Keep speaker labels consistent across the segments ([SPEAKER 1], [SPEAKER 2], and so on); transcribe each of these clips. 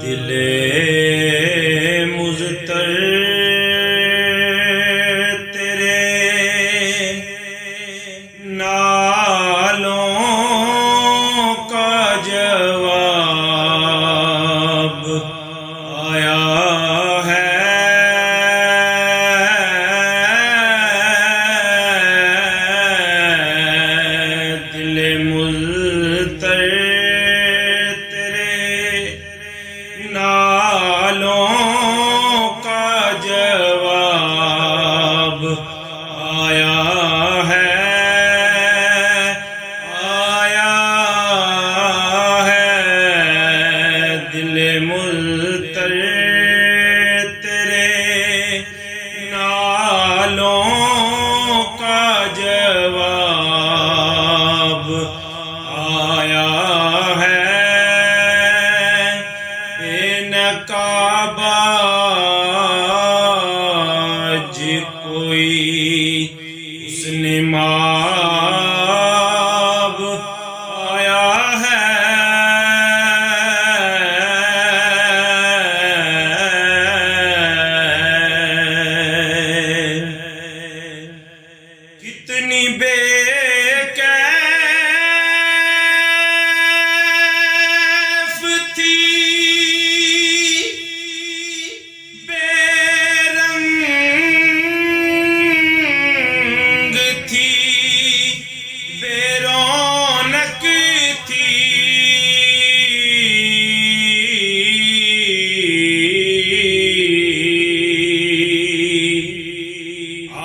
[SPEAKER 1] दिले मुज़्तर तेरे नालों का जवाब आया है। दिले मुज़्तर नालों का जवाब आया है, आया है। दिले मुज़्तर तेरे नालों का जवाब आया है। बेनकाबाज कोई उसने माब आया है। कितनी बेकैफ थी, बेरंग थी, बेरौनक थी।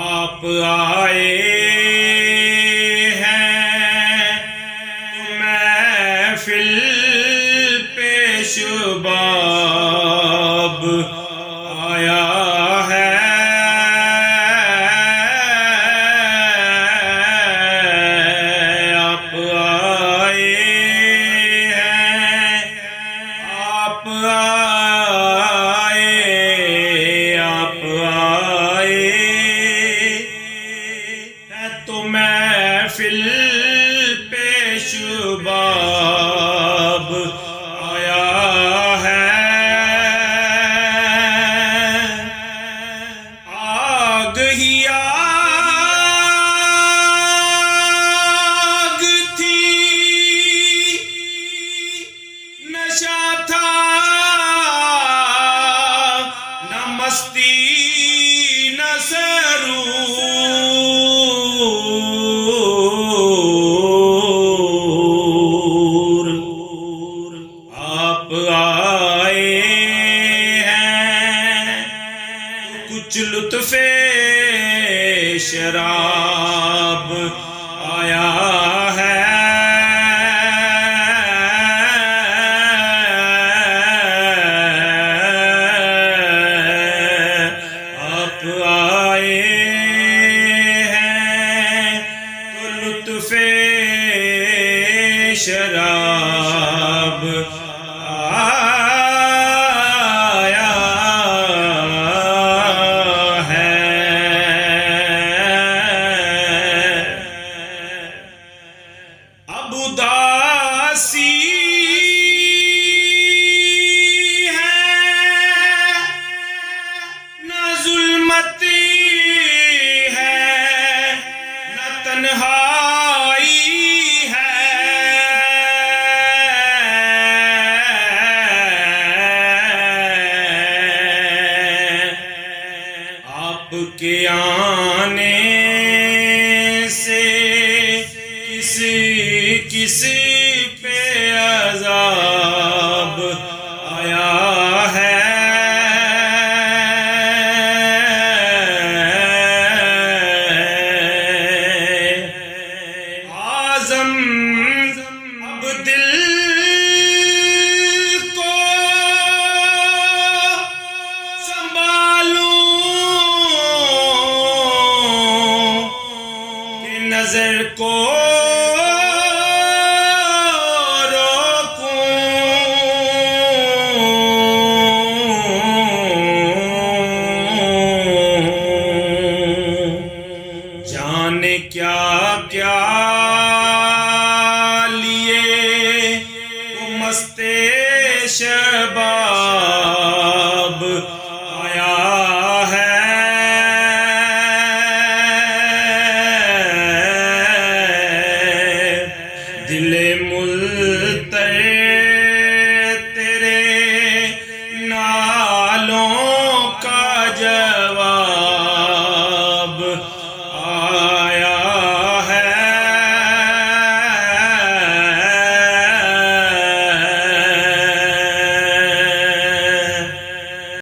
[SPEAKER 1] आप आए महफिल पेशबाब आया है। आप आए हैं, आप आए, आप आए हैं तो महफिल पेशबाब आया है। आग ही आग थी, नशा था न मस्ती न सरूर। आप आए हैं तो कुछ लुत्फ़े शराब आया है। आप आए हैं तो लुत्फ़े शराब आया है। अब उदासी है न ज़ुल्मती है न तन्हाई है। आपके आने से किस पे अज़ाब आया है। आज़म अब दिल